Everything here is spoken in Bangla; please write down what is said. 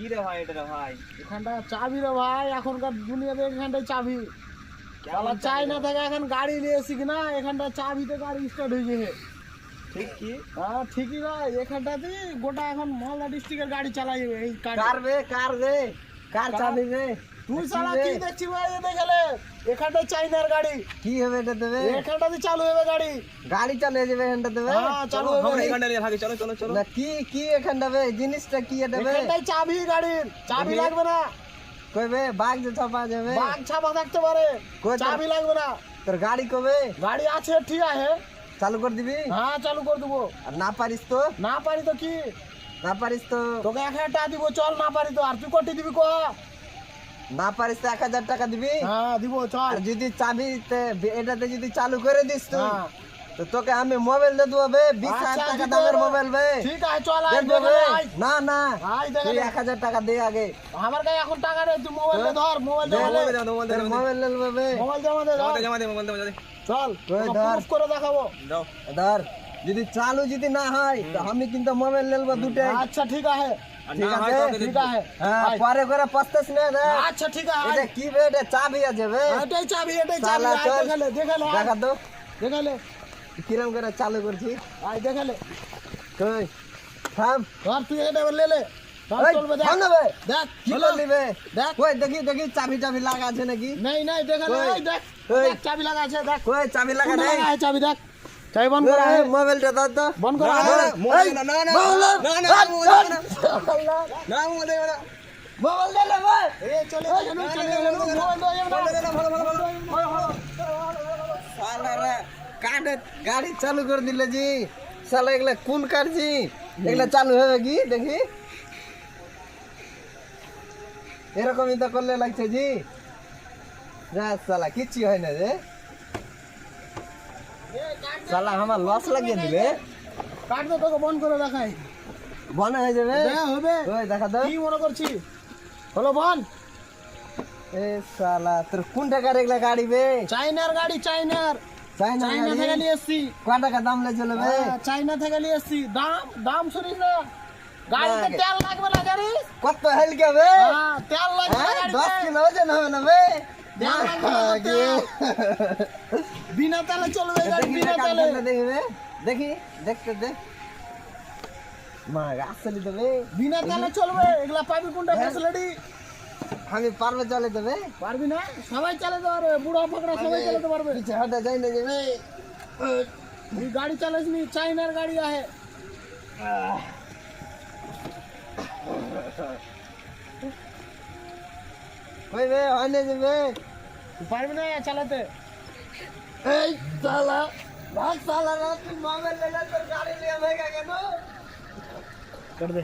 কি রে ভাই এটা রে ভাই? এখানটা চাবি রে ভাই, এখনকার দুনিয়াতে এখানটায় চাবি। কেমন চাইনা থেকে এখন গাড়ি নিয়েছি কিনা, এখানটা চাবিতে গাড়ি স্টার্ট হয়ে গেছে। ঠিক কি? হ্যাঁ ঠিকই ভাই, এখানটাতে গোটা এখন মালদা ডিস্ট্রিক্টের গাড়ি চালাই এই কার রে কার চাবি রে? তুই শালা কি দেখছি ভাই? এ দেখালে এখানটায় চাইনার গাড়ি, কি হবে এটা দেবে? এখানটাতে চালু হবে গাড়ি। গাড়ি চালিয়ে যাবে এখানটা দেবে? হ্যাঁ চালু হবে। চলো চলো চলো না, কি এখানটা বে? জিনিসটা কি এটা বে? এখানটায় চাবি গাড়ির, চাবি লাগবে না। কইবে বাঘ যে ছাপা যাবে? বাঘ ছাপা থাকতে পারে, চাবি লাগবে না। তোর গাড়ি কবে গাড়ি আছে ঠিক আছে, চালু করে দিবি? হ্যাঁ চালু করে দেবো। আর না পারিস তো? না পারি তো কি, না পারিস তো? তোকে 1000 টাকা দিব, চল। না পারি তো আর তুই কটি দিবি ক? না পারিস তো 1000 টাকা দিবি। হ্যাঁ দিব, চল। আর যদি চাবিতে এটাতে যদি চালু করে দিস তুই, হ্যাঁ। তো তোকে আমি মোবাইল দিয়ে দেবো বে, 20,000 আচ্ছা, টাকা দিতে দামের হবে। মোবাইল বে। ঠিক আছে চল, আয় দেখবো বে? দেখে আয়। না না, আয় দেখে তুই নে। 1000 টাকা দে আগে। আমার কাছে এখন টাকা নেই, তুই মোবাইল ধর, মোবাইল দে বলে। তোর মোবাইল নেলবে বে। মোবাইল জমা দে, চল ওই তোকে ধর। proof করে দেখাবো। ধর, যদি চালু যদি না হয় তো আমি কিন্তু মোবাইল নেলবো দুটাই। আচ্ছা ঠিক আছে, ঠিক আছে? ঠিক আছে। হ্যাঁ, আয়। পরে করে পস্তাস না রে। আচ্ছা ঠিক আছে, এটা আয়। কি বে? এটা চাবি আছে বে। এটাই চাবি, এটাই চাবি। চালা আয় চল। দেখালে, দেখালে, আয়। দেখা তো দেখালে, কিরম করে চালু করছি। আয় দেখালে। কই থাম। ধর তুই এটা এবার লে। ধর এই, চলবে, দেখ। থাম না বে। দেখ, কি হলো। করলি বে? দেখ। কই দেখি চাবি লাগা আছে নাকি? নাই নাই দেখালে, কই? এই দেখ। কই? দেখ, চাবি লাগা আছে, দেখ। কই চাবি লাগা কোনটা নেই? লাগা আছে চাবি, দেখ। চাবি বন্ধ করা আছে। মোবাইলটা দাও তো। বন্ধ করা না, আছে। না, মোবাইল না, না, না, মোবাইল না, দে। না, হাট, মোবাইল হাট। না। না, মোবাইল দেবে না। মোবাইল দে লে ভাই। এই চলে গেল, চলে গেল। মোবাইল দে না। শালা রে, কাটে গাড়ি চালু করে দিলে জি। শালা এগুলা কোন কাটছি? এগুলা চালু হবে কি দেখি? এরকমই তো করলে লাগছে জি। যা শালা কিচ্ছু হয় না রে। শালা আমার লস লাগিয়ে দিবে। কাট দে, তোকে বন্ধ করে দেখাই। বনে হয়ে যাবে। দেখা হবে। ওই দেখা তো। কি মনে করছি? হলো বল। এ শালা তোর কোন টাকার এগুলা গাড়ি বে? চাইনার গাড়ি, চাইনার। চাইনা চাইনা থেকে নিয়ে এসছি। কয় টাকা দাম লে চলে বে? হ্যাঁ, চাইনা থেকে নিয়ে এসছি। দাম দাম শুনিস না? গাড়িতে লাগে। তেল লাগবে না গাড়ি? কত হেলকে বে? হ্যাঁ, তেল লাগবে না হ্যাঁ, গাড়িতে। 10 কিলো ওজন হবে না বে? তেল লাগবে না, তেল। বিনা তেলে চলবে গাড়ি, দেখি বিনা রে, তেলে। কাটলে দেখি বে। দেখি দেখতে দে। মা আসলে তো বে। বিনা তেলে চলবে, এগুলা পাবি কোনটা হ্যাঁ। ফ্যাসিলিটি? আমি পারবে চলে দেবে। পারবি না? সবাই চালাতে পারবে, বুড়া ফাকড়া সবাই চালাতে পারবে। পিছে হাঁটা যাই না যাবে। তুই গাড়ি চালাস নি, চাইনার গাড়ি আছে। কই বে হয় না যাবে। তুই পারবি না চালাতে? এই শালা ভাগ শালা না, তুই মোবাইল লে তোর গাড়ি নিয়ে ভেঙে গেল। कर दे।